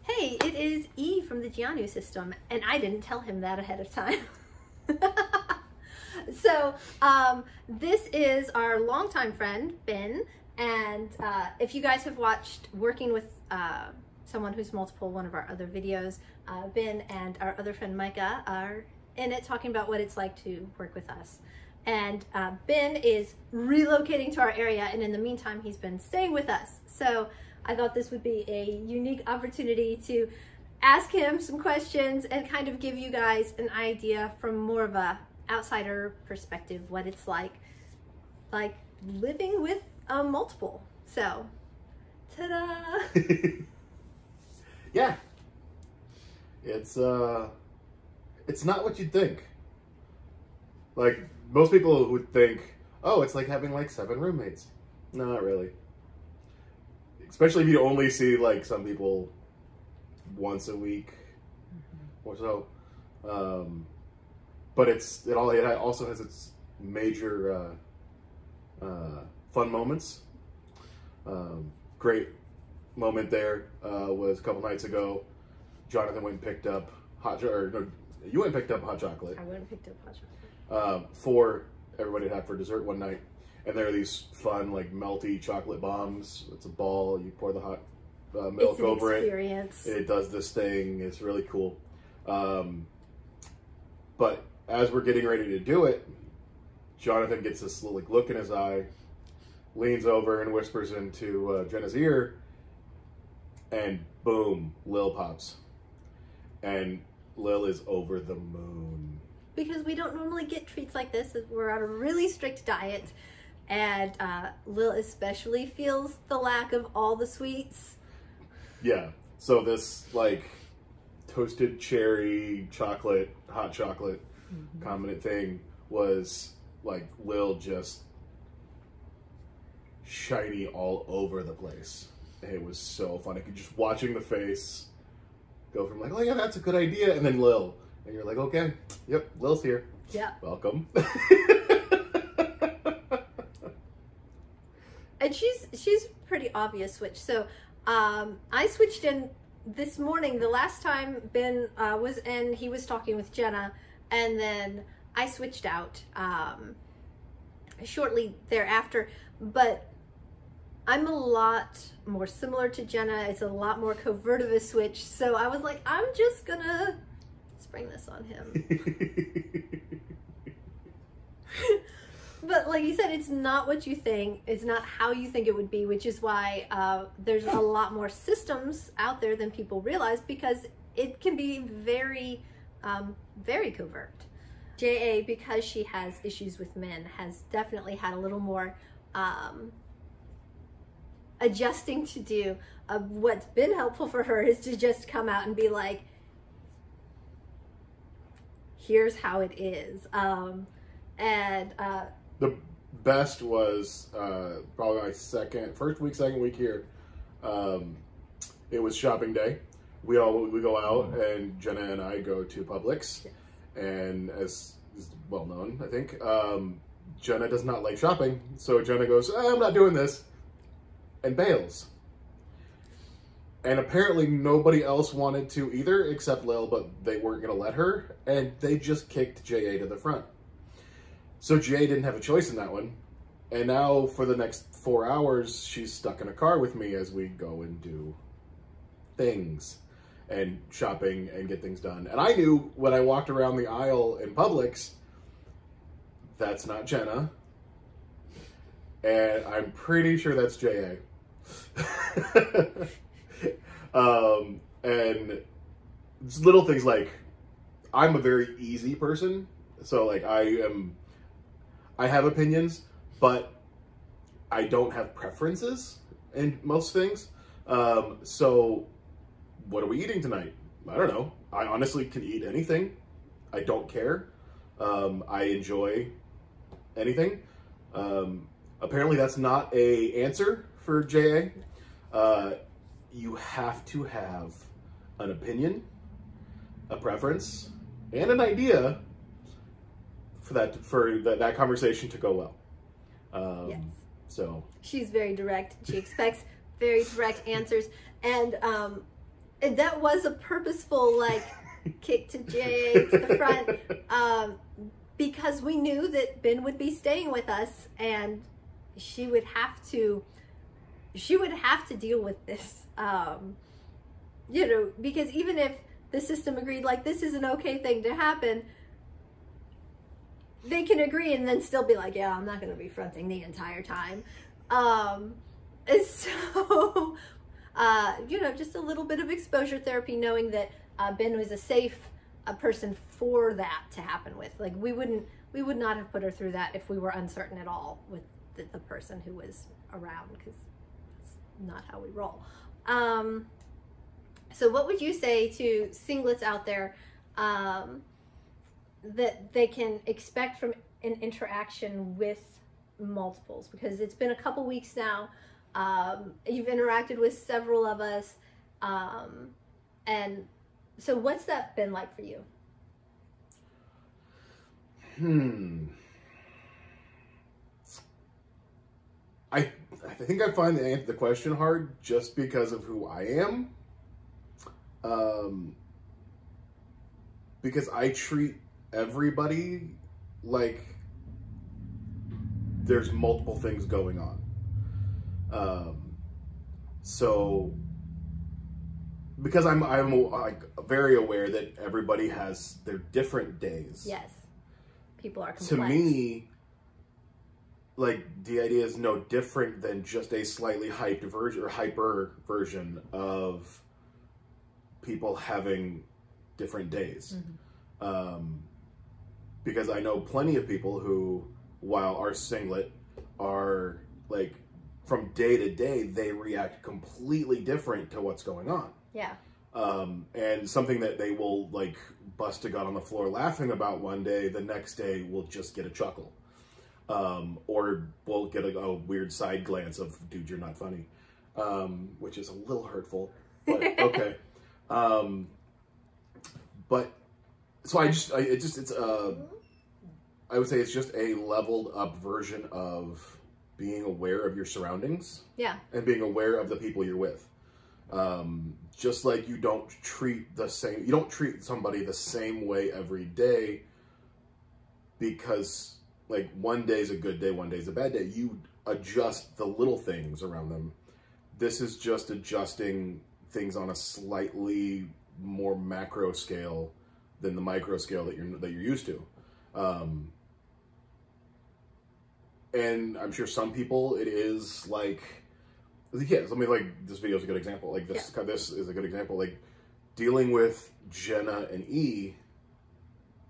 hey, it is E from the D.I.D system, and I didn't tell him that ahead of time. So this is our longtime friend, Ben, and if you guys have watched Working with Someone Who's Multiple, one of our other videos, Ben and our other friend Micah are in it talking about what it's like to work with us. And Ben is relocating to our area, and in the meantime he's been staying with us. So I thought this would be a unique opportunity to ask him some questions and kind of give you guys an idea from more of a outsider perspective what it's like living with a multiple. So ta-da. Yeah, it's not what you'd think. Like, most people would think, oh, it's like having like 7 roommates. No, not really. Especially if you only see like some people once a week or so. But it also has its major fun moments. Great moment there was a couple nights ago. Jonathan went and picked up you went and picked up hot chocolate. I went and picked up hot chocolate. For everybody to have for dessert one night. And there are these fun, like, melty chocolate bombs. It's a ball. You pour the hot milk over experience. It does this thing. It's really cool. But as we're getting ready to do it, Jonathan gets this like look in his eye, leans over and whispers into Jenna's ear, and boom, Lil pops. And Lil is over the moon. Because we don't normally get treats like this. We're on a really strict diet. And Lil especially feels the lack of all the sweets. Yeah. So this, like, toasted cherry chocolate, hot chocolate combinant thing was, like, Lil just shiny all over the place. It was so fun. I could just watching the face go from like, oh yeah, that's a good idea, and then Lil. And you're like, okay, yep, Lil's here. Yeah. Welcome. And she's pretty obvious switch. So I switched in this morning. The last time Ben was in, he was talking with Jenna, and then I switched out shortly thereafter. But I'm a lot more similar to Jenna. It's a lot more covert of a switch. So I was like, I'm just gonna spring this on him. But like you said, it's not what you think. It's not how you think it would be, which is why there's a lot more systems out there than people realize, because it can be very, very covert. J.A., because she has issues with men, has definitely had a little more adjusting to do. What's been helpful for her is to just come out and be like, here's how it is. The best was probably my first week here. It was shopping day. We go out, and Jenna and I go to Publix. Yes. And as is well known, I think, Jenna does not like shopping. So Jenna goes, I'm not doing this, and bails. And apparently nobody else wanted to either except Lil, but they weren't going to let her. And they just kicked J.A. to the front. So J.A. didn't have a choice in that one. And now for the next 4 hours, she's stuck in a car with me as we go and do things and shopping and get things done. And I knew when I walked around the aisle in Publix, that's not Jenna. And I'm pretty sure that's J.A. And it's little things like, I'm a very easy person. So like I have opinions, but I don't have preferences in most things. So what are we eating tonight? I don't know. I honestly can eat anything. I don't care. I enjoy anything. Apparently that's not an answer for J.A. You have to have an opinion, a preference, and an idea for that conversation to go well. Yes. So she's very direct. She expects very direct answers. And And that was a purposeful, like, kick to JA to the front, because we knew that Ben would be staying with us, and she would have to deal with this, you know, because even if the system agreed, like, this is an okay thing to happen, they can agree and then still be like, yeah, I'm not going to be fronting the entire time. And so, you know, just a little bit of exposure therapy, knowing that Ben was a safe person for that to happen with. Like, we would not have put her through that if we were uncertain at all with the person who was around, because that's not how we roll. So what would you say to singlets out there that they can expect from an interaction with multiples? Because it's been a couple weeks now. You've interacted with several of us. And so what's that been like for you? I think I find the question hard just because of who I am. Because I treat everybody like there's multiple things going on. So because I'm like very aware that everybody has their different days. Yes. People are complex. To me, like, D.I.D is no different than just a slightly hyped version or hyper version of people having different days. Because I know plenty of people who, while our singlet, are like, from day to day, they react completely different to what's going on. Yeah. And something that they will, like, bust a gut on the floor laughing about one day, the next day will just get a chuckle. Or we'll get a weird side glance of, dude, you're not funny. Which is a little hurtful, but okay. But, so I would say it's just a leveled up version of being aware of your surroundings. Yeah. And being aware of the people you're with. Just like you don't treat somebody the same way every day, because, like, one day's a good day, one day's a bad day. You adjust the little things around them. This is just adjusting things on a slightly more macro scale than the micro scale that you're used to. And I'm sure some people, it is like, yes, I mean, like, this video is a good example. Like, this, yeah. This is a good example. Like, dealing with Jenna and E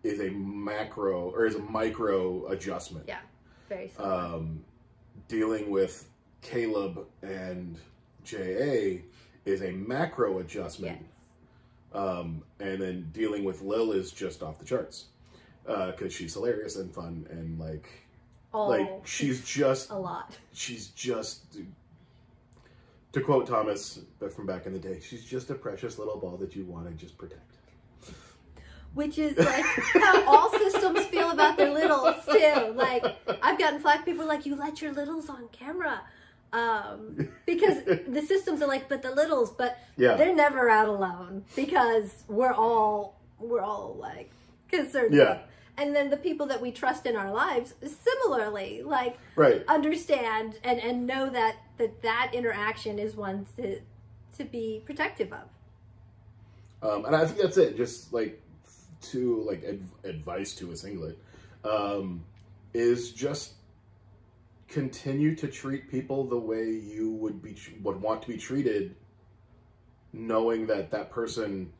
is a macro, or is a micro adjustment. Yeah, very similar. Dealing with Caleb and J.A. is a macro adjustment. Yes. And then dealing with Lil is just off the charts. Because she's hilarious and fun and, like, she's just a lot. She's just, to quote Thomas from back in the day, she's just a precious little ball that you want to just protect. Which is like how all systems feel about their littles too. Like, I've gotten flack, people are like, you let your littles on camera. Because the systems are like, but the littles, but yeah. They're never out alone, because we're all like concerned. Yeah. And then the people that we trust in our lives, similarly, like, right. Understand and know that interaction is one to be protective of. And I think that's it. Just like advice to a singlet is just continue to treat people the way you would want to be treated, knowing that person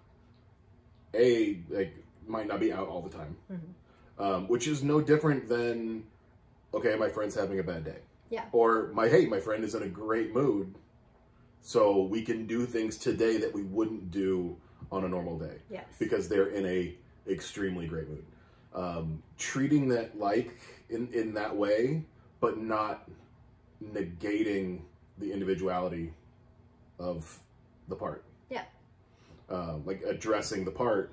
might not be out all the time. Mm-hmm. Which is no different than, okay, my friend's having a bad day. Yeah. Or my friend is in a great mood, so we can do things today that we wouldn't do on a normal day. Yes. Because they're in a extremely great mood. Treating that like in that way, but not negating the individuality of the part. Yeah. Like addressing the part,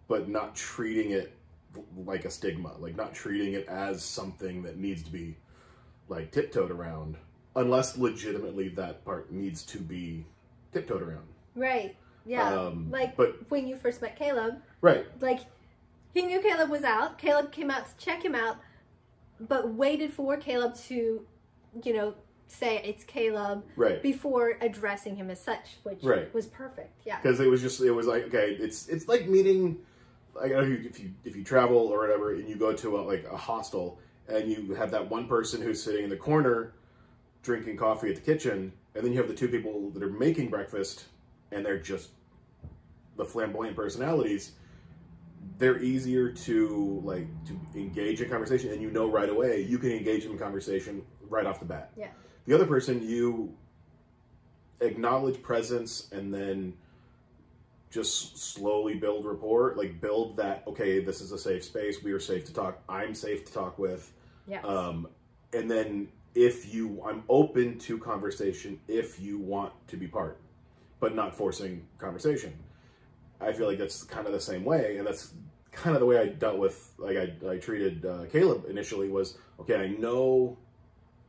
but not treating it like a stigma, like not treating it as something that needs to be like tiptoed around, unless legitimately that part needs to be tiptoed around. Right. Yeah. But when you first met Caleb. Right. Like, he knew Caleb was out. Caleb came out to check him out, but waited for Caleb to, you know, say it's Caleb before addressing him as such, which was perfect. Yeah. Because it was like, okay, it's like meeting, like, if you travel or whatever, and you go to a hostel, and you have that one person who's sitting in the corner drinking coffee at the kitchen, and then you have the two people that are making breakfast, and they're just the flamboyant personalities. They're easier to engage in conversation, and you know right away you can engage in conversation right off the bat. Yeah. The other person, you acknowledge presence and then just slowly build rapport, like build that, okay, this is a safe space, we are safe to talk, I'm safe to talk with. Yes. And then I'm open to conversation if you want to be part, but not forcing conversation. I feel like that's kind of the same way, and that's kind of the way I dealt with, like I treated Caleb initially was, okay, I know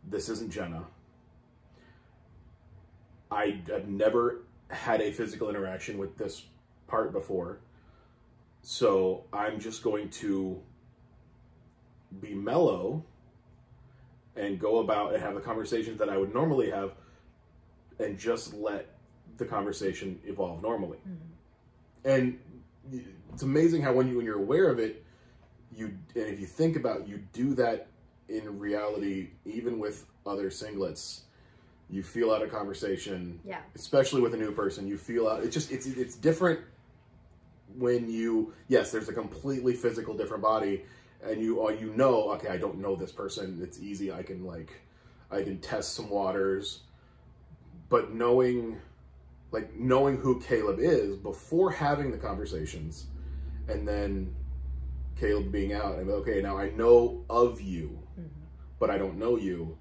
this isn't Jenna. I've never had a physical interaction with this part before, so I'm just going to be mellow and go about and have the conversations that I would normally have and just let the conversation evolve normally. Mm-hmm. And it's amazing how when you're aware of it, and if you think about, you do that in reality, even with other singlets, you feel out a conversation, especially with a new person, you feel out, it's different when there's a completely physical different body, and you know, okay, I don't know this person, it's easy, I can test some waters, but knowing who Caleb is before having the conversations, and then Caleb being out, and okay, now I know of you, but I don't know you.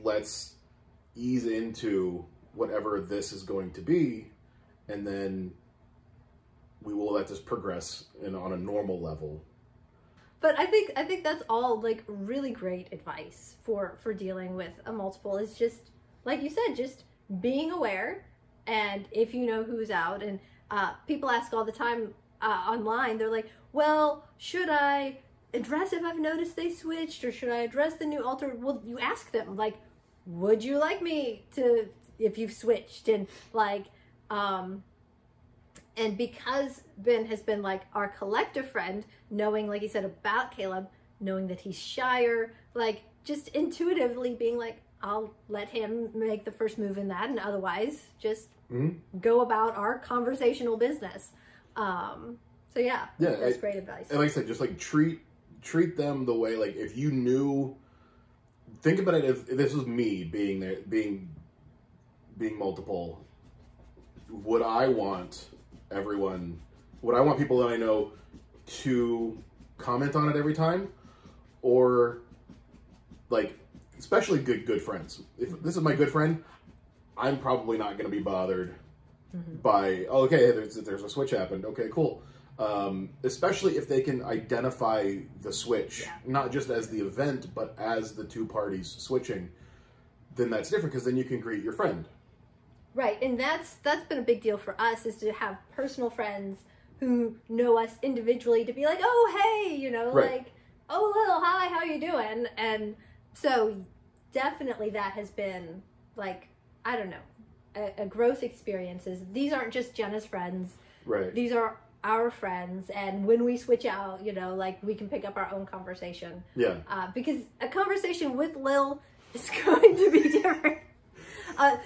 Let's ease into whatever this is going to be, and then we will let this progress on a normal level. But I think that's all like really great advice for dealing with a multiple, is just, like you said, just being aware. And if you know who's out, and people ask all the time online, they're like, well, should I address if I've noticed they switched, or should I address the new alter? Well, you ask them, like, would you like me to, if you've switched? And like, and because Ben has been like our collective friend, knowing, like you said, about Caleb, knowing that he's shyer, like just intuitively being like, I'll let him make the first move in that, and otherwise just go about our conversational business. So yeah, that's great advice. And like I said, just like treat them the way, like if you knew, think about it, if this was me being there, being multiple, would I want people that I know to comment on it every time? Or like, especially good friends. If this is my good friend, I'm probably not going to be bothered by, oh, okay, there's a switch happened. Okay, cool. Especially if they can identify the switch, not just as the event, but as the two parties switching, then that's different, because then you can greet your friend. Right, and that's been a big deal for us, is to have personal friends who know us individually, to be like, oh, hey, you know, like, oh, Lil, hi, how you doing? And so definitely that has been, like, I don't know, a growth experiences. These aren't just Jenna's friends. Right. These are our friends, and when we switch out, you know, like, we can pick up our own conversation. Yeah. Because a conversation with Lil is going to be different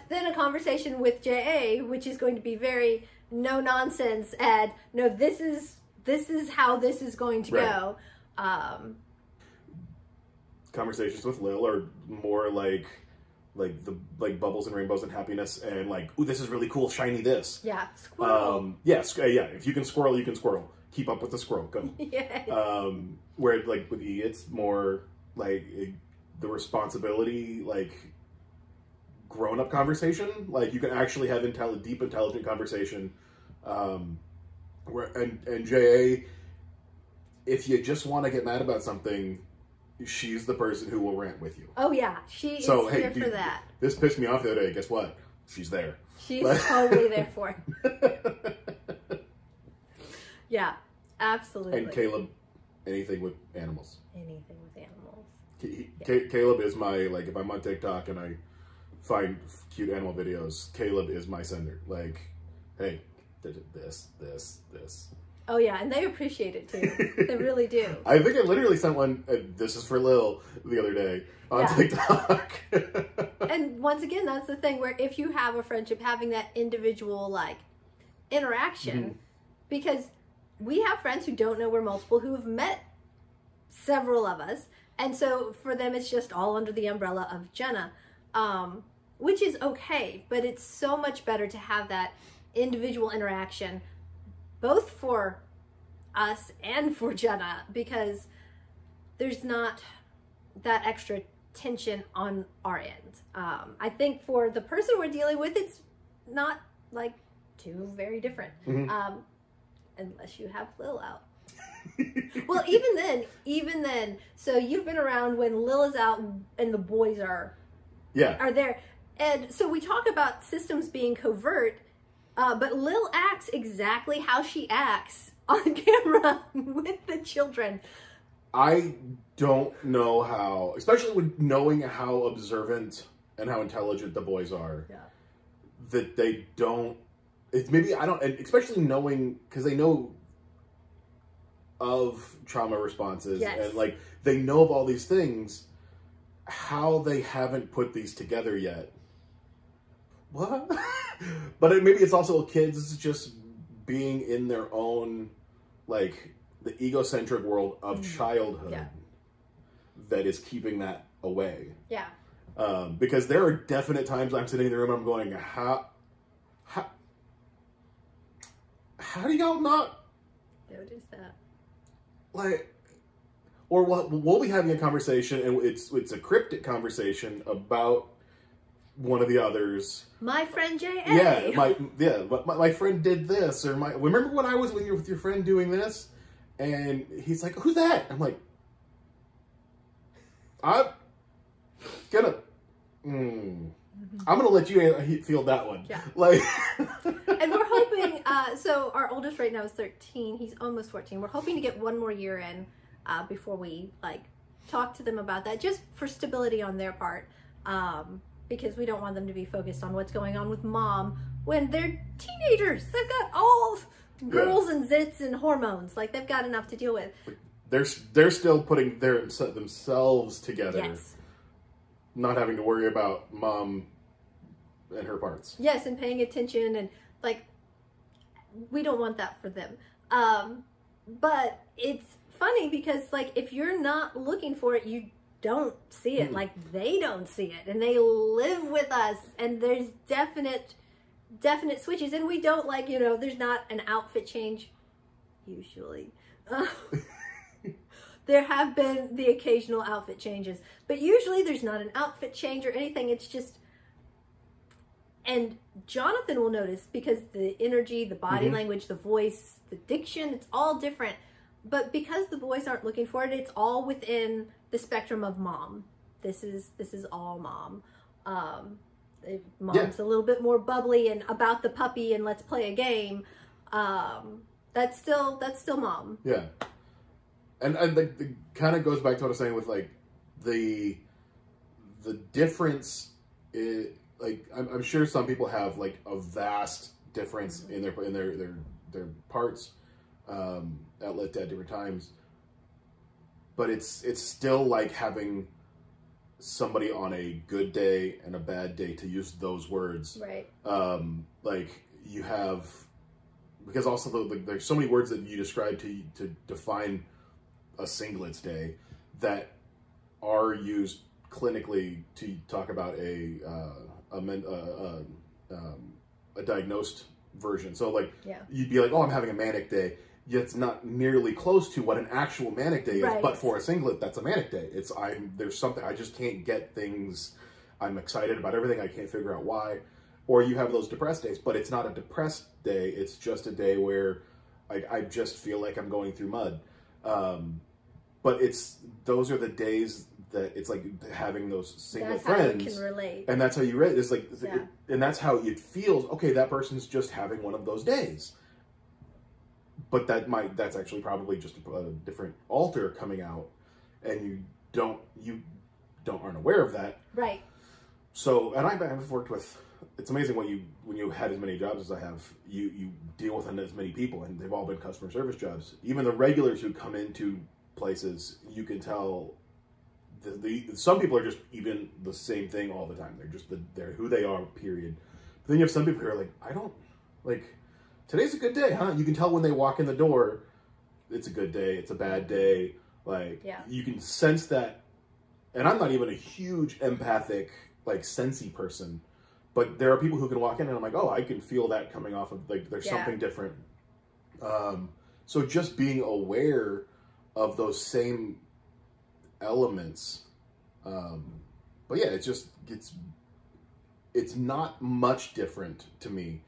than a conversation with J.A., which is going to be very no nonsense, and no, this is how this is going to go. Conversations with Lil are more like bubbles and rainbows and happiness, and like, ooh, this is really cool, shiny this. Yeah, squirrel. Yeah, if you can squirrel, you can squirrel. Keep up with the squirrel, go. Yeah. Where like with E, it's more like the responsibility, like grown-up conversation. Like you can actually have deep, intelligent conversation. And J.A., if you just want to get mad about something, she's the person who will rant with you. Oh yeah, she is here for that. This pissed me off the other day. Guess what? she's there. She's totally there for it. Yeah, absolutely. And Caleb, anything with animals. Anything with animals. Caleb is my, like, if I'm on TikTok and I find cute animal videos, Caleb is my sender. Like, hey, this. Oh yeah, and they appreciate it too. They really do. I think I literally sent one, this is for Lil, the other day on TikTok. And once again, that's the thing where if you have a friendship, having that individual, like, interaction, because we have friends who don't know we're multiple, who have met several of us, and so for them it's just all under the umbrella of Jenna, which is okay, but it's so much better to have that individual interaction, both for us and for Jenna, because there's not that extra tension on our end. I think for the person we're dealing with, it's not like too very different, unless you have Lil out. Well, even then, so you've been around when Lil is out and the boys are there. And so we talk about systems being covert, but Lil acts exactly how she acts on camera with the children. I don't know how, especially with knowing how observant and how intelligent the boys are, that they don't, it's maybe, I don't, and especially knowing, because they know of trauma responses, and like, they know of all these things, how they haven't put these together yet. What? But maybe it's also kids just being in their own, like, the egocentric world of childhood that is keeping that away. Yeah. Because there are definite times I'm sitting in the room and I'm going, how do y'all not notice that? Like, or we'll be having a conversation and it's a cryptic conversation about one of the others. My friend J.A. My friend did this, or remember when I was with your friend doing this? And he's like, who's that? I'm like, I'm gonna let you feel that one. Yeah. Like, and we're hoping, so our oldest right now is 13. He's almost 14. We're hoping to get one more year in before we, like, talk to them about that, just for stability on their part. Because we don't want them to be focused on what's going on with mom when they're teenagers. They've got all girls and zits and hormones. Like, they've got enough to deal with. They're still putting themselves together. Yes. Not having to worry about mom and her parts. Yes, and paying attention, and, like, we don't want that for them. But it's funny because, like, if you're not looking for it, you don't see it. Like, they don't see it, and they live with us, and there's definite switches, and we don't, like, you know, there's not an outfit change usually. There have been the occasional outfit changes, but usually there's not an outfit change or anything. It's just, and Jonathan will notice because the energy, the body language, the voice, the diction, it's all different. But because the boys aren't looking for it, it's all within the spectrum of mom. This is all mom. Mom's a little bit more bubbly and about the puppy and let's play a game. That's still mom. Yeah. And it kind of goes back to what I was saying with, like, the difference is, like, I'm sure some people have, like, a vast difference in their parts at different times, but it's still like having somebody on a good day and a bad day, to use those words, right? Like, you have, because also there's so many words that you describe to define a singlets day that are used clinically to talk about a diagnosed version. So, like, you'd be like, oh, I'm having a manic day. It's not nearly close to what an actual manic day is, but for a singlet, that's a manic day. There's something, I just can't get things, I'm excited about everything, I can't figure out why. Or you have those depressed days, but it's not a depressed day, it's just a day where I just feel like I'm going through mud. but those are the days that it's like having those single that's friends. how you can relate. And that's how you relate. It's like, and that's how it feels. Okay, that person's just having one of those days. But that's actually probably just a different alter coming out, and you aren't aware of that. Right. So, and I've worked with, it's amazing when you had as many jobs as I have, you deal with as many people, and they've all been customer service jobs. Even the regulars who come into places, you can tell some people are just even the same thing all the time. They're who they are, period. But then you have some people who are like, I don't, like, today's a good day, huh? You can tell when they walk in the door, it's a good day, it's a bad day. Like, you can sense that. And I'm not even a huge empathic, like, sensey person. But there are people who can walk in and I'm like, oh, I can feel that coming off of, like, there's something different. So just being aware of those same elements. But yeah, it's not much different to me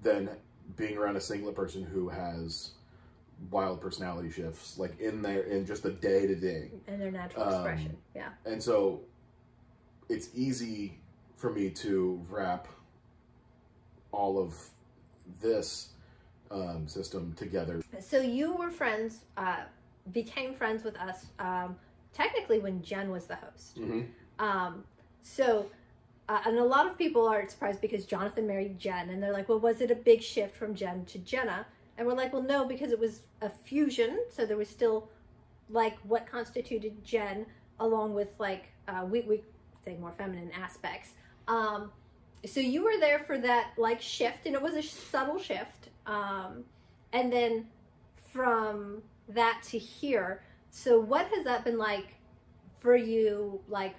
than being around a singular person who has wild personality shifts, like in just the day to day. And their natural expression, And so it's easy for me to wrap all of this system together. So you were friends, became friends with us, technically when Jen was the host. And a lot of people are surprised because Jonathan married Jen, and they're like, well, was it a big shift from Jen to Jenna? And we're like, well, no, because it was a fusion. So there was still like what constituted Jen, along with like, we say more feminine aspects. So you were there for that like shift, and it was a subtle shift. And then from that to here, so what has that been like for you, like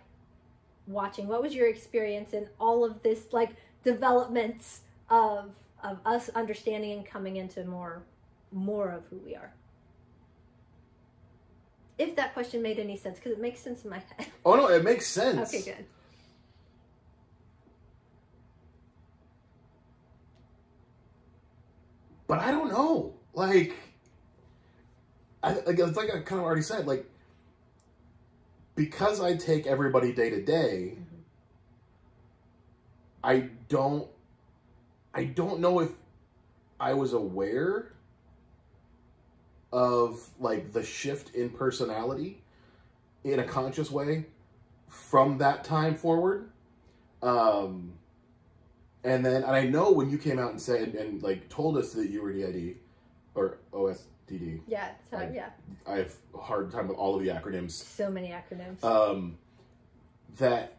watching? What was your experience in all of this, like developments of us understanding and coming into more of who we are? If that question made any sense, because it makes sense in my head. Oh no, it makes sense. Okay, good. But I don't know. Like, it's like I kind of already said, like, because I take everybody day to day, I don't know if I was aware of like the shift in personality in a conscious way from that time forward. And I know when you came out and said, and like told us that you were D.I.D. or O.S.D.D. Yeah, so, I have a hard time with all of the acronyms. So many acronyms. That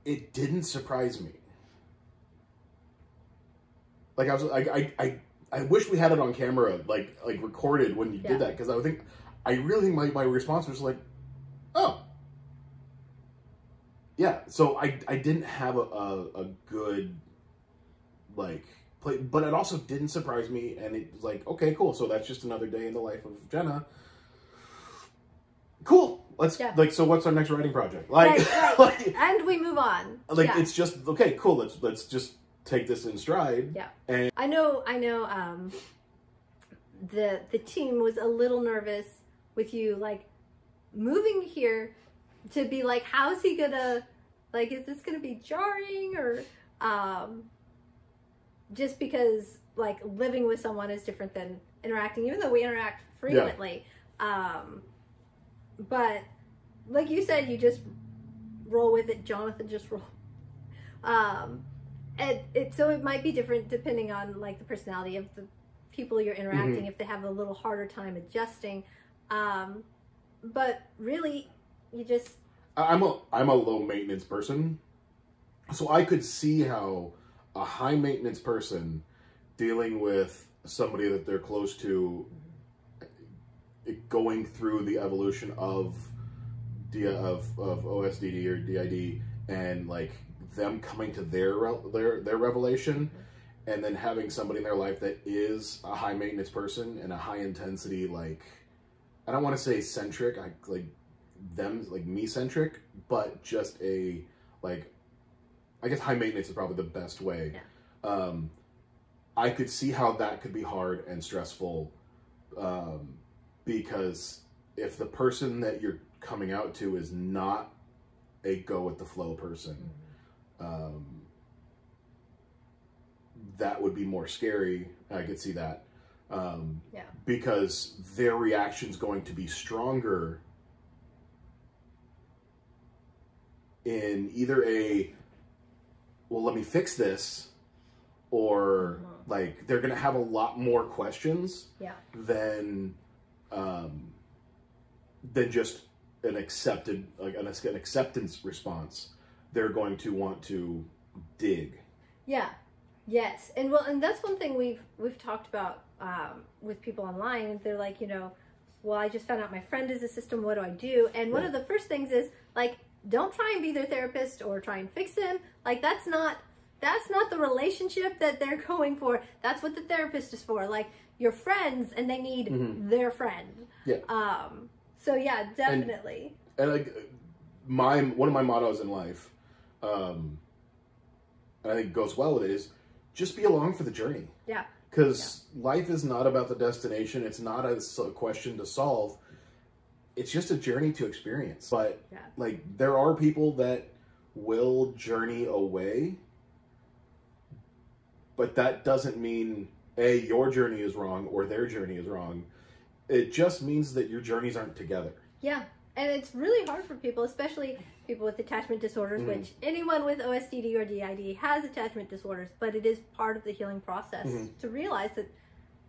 it didn't surprise me. Like I wish we had it on camera, like recorded when you did that, because I really my response was like, oh. Yeah, so I didn't have a good, like, play, but it also didn't surprise me, and it was like, okay, cool, so that's just another day in the life of Jenna. Cool, let's, like, so what's our next writing project? Like, right. Like, and we move on. Like, it's just, okay, cool, let's just take this in stride. Yeah. And I know, the team was a little nervous with you, like, moving here to be like, how's he gonna, like, is this gonna be jarring, or just because like living with someone is different than interacting, even though we interact frequently. But like you said, you just roll with it. Jonathan just roll. And so it might be different depending on like the personality of the people you're interacting, if they have a little harder time adjusting. But really, you just, I'm a low maintenance person, so I could see how a high maintenance person dealing with somebody that they're close to, going through the evolution of O.S.D.D. or D.I.D. and like them coming to their revelation, and then having somebody in their life that is a high maintenance person and a high intensity, like, I don't want to say centric, me-centric, but just a, like, I guess high maintenance is probably the best way. Yeah. I could see how that could be hard and stressful, because if the person that you're coming out to is not a go with the flow person, that would be more scary. I could see that. Because their reaction's going to be stronger in either a, well, let me fix this, or like they're going to have a lot more questions than just an accepted, like an acceptance response. They're going to want to dig. Yeah. Yes. And well, and that's one thing we've talked about with people online. They're like, you know, well, I just found out my friend is a system. What do I do? And one of the first things is like, don't try and be their therapist or try and fix them. Like that's not the relationship that they're going for. That's what the therapist is for. Like your friends, and they need their friend. Yeah. So yeah, definitely. And like one of my mottos in life, and I think it goes well with it, is just be along for the journey. Yeah. Because life is not about the destination. It's not a question to solve. It's just a journey to experience. But like there are people that will journey away, but that doesn't mean your journey is wrong or their journey is wrong. It just means that your journeys aren't together. Yeah. And it's really hard for people, especially people with attachment disorders, which anyone with O.S.D.D or D.I.D has attachment disorders, but it is part of the healing process to realize that,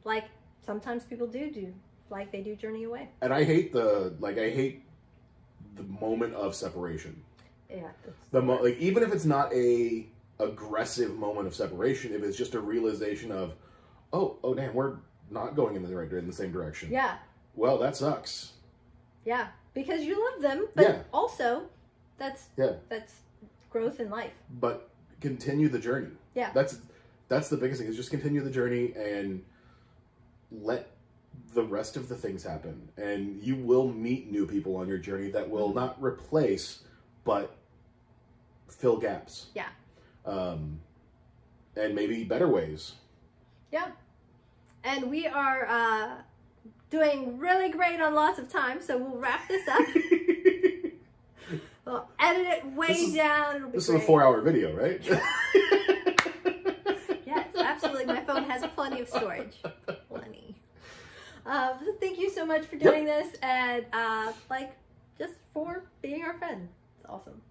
like, sometimes people do journey away. And I hate the moment of separation. Yeah. Like, even if it's not a aggressive moment of separation, if it's just a realization of, oh damn, we're not going in the same direction. Yeah. Well, that sucks. Yeah. Because you love them, but also that's growth in life. But continue the journey. Yeah. That's the biggest thing, is just continue the journey and let the rest of the things happen. And you will meet new people on your journey that will not replace, but fill gaps. Yeah. And maybe better ways. Yeah. And we are doing really great on lots of time, so we'll wrap this up. We'll edit it way down. It'll be this great. Is a 4-hour video, right? Yes, absolutely. My phone has plenty of storage. Plenty. Thank you so much for doing this, and just for being our friend. It's awesome.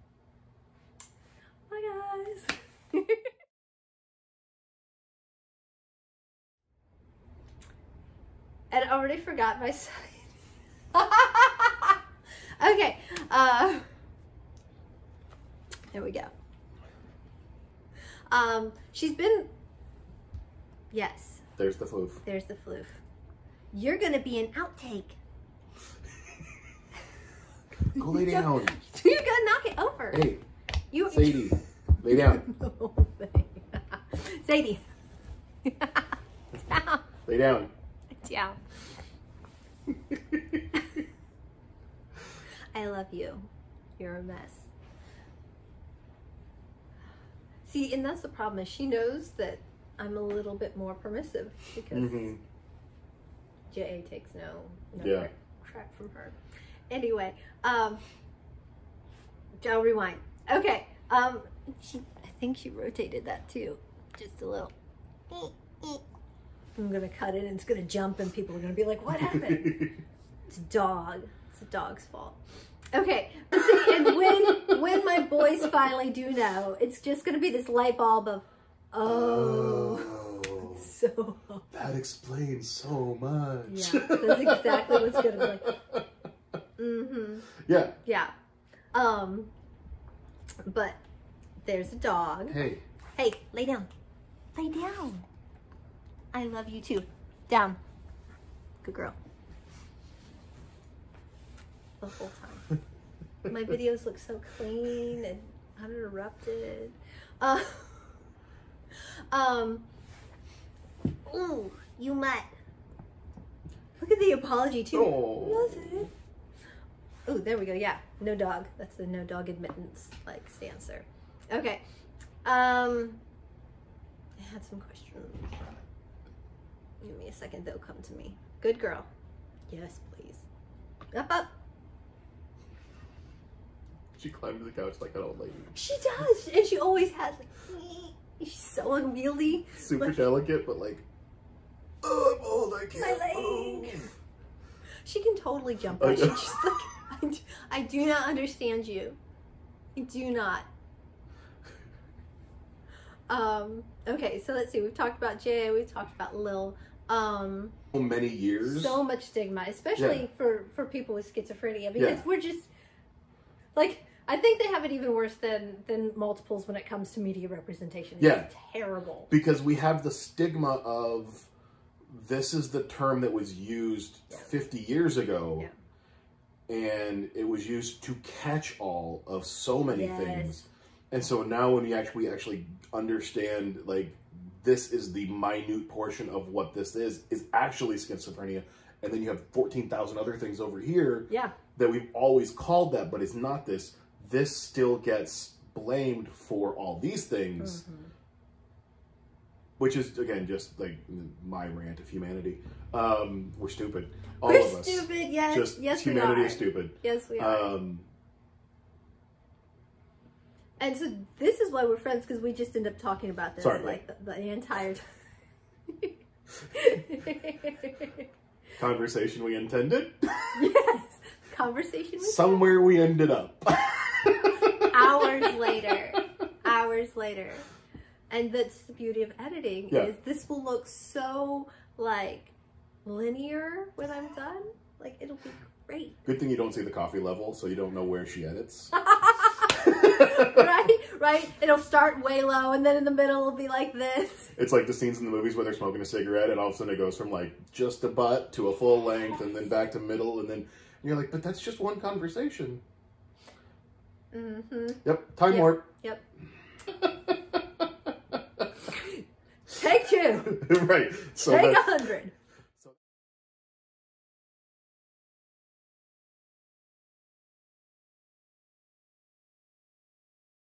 Bye, guys. And I already forgot my sign. Okay. There we go. She's been... Yes. There's the floof. There's the floof. You're going to be an outtake. Go lay down. You're going to knock it over. Hey. Sadie. Lay down. Sadie. Down. Lay down. Yeah. I love you. You're a mess. See, and that's the problem, is she knows that I'm a little bit more permissive because J.A. takes no crap from her. Anyway, I'll rewind. Okay. I think she rotated that too. Just a little. I'm going to cut it and it's going to jump and people are going to be like, what happened? It's a dog. It's a dog's fault. Okay. See, and when my boys finally do know, it's just going to be this light bulb of, so. That explains so much. Yeah, that's exactly what's going to be. Yeah. Yeah. But there's a dog. Hey. Hey, lay down. Lay down. I love you too. Down. Good girl. The whole time. My videos look so clean and uninterrupted. Ooh, you mutt. Look at the apology too. Oh. Oh, there we go. Yeah, no dog. That's the no dog admittance stance there. Okay. I had some questions. Give me a second. They'll come to me. Good girl. Yes, please. Up. She climbs the couch like an old lady. She does, and she always has. She's so unwieldy. Super delicate, but like, oh, I'm old. I can't. My move. leg. She can totally jump. She's just like, I do not understand you. I do not. Okay, so let's see. We've talked about Jay. We've talked about Lil. So many years. So much stigma, especially for people with schizophrenia, because we're just like, I think they have it even worse than multiples when it comes to media representation. It's terrible. Because we have the stigma of this is the term that was used 50 years ago. And it was used to catch all of so many things. And so now when we actually understand, like, this is the minute portion of what this is actually schizophrenia. And then you have 14,000 other things over here that we've always called that, but it's not this. This still gets blamed for all these things. Which is, again, just like my rant of humanity. We're stupid. All of us. We're stupid, yes. Just humanity is stupid. Yes, we are. And so this is why we're friends, because we just end up talking about this the entire time. Conversation we intended. Yes. Conversation somewhere we ended up. Hours later. Hours later. And that's the beauty of editing, is this will look so, like, linear when I'm done. Like, it'll be great. Good thing you don't see the coffee level, so you don't know where she edits. Right? It'll start way low, and then in the middle it'll be like this. It's like the scenes in the movies where they're smoking a cigarette, and all of a sudden it goes from, like, just a butt to a full length, and then back to middle, and then you're like, but that's just one conversation. Yep, time warp. Yep. Take 2. Right. So Take 100.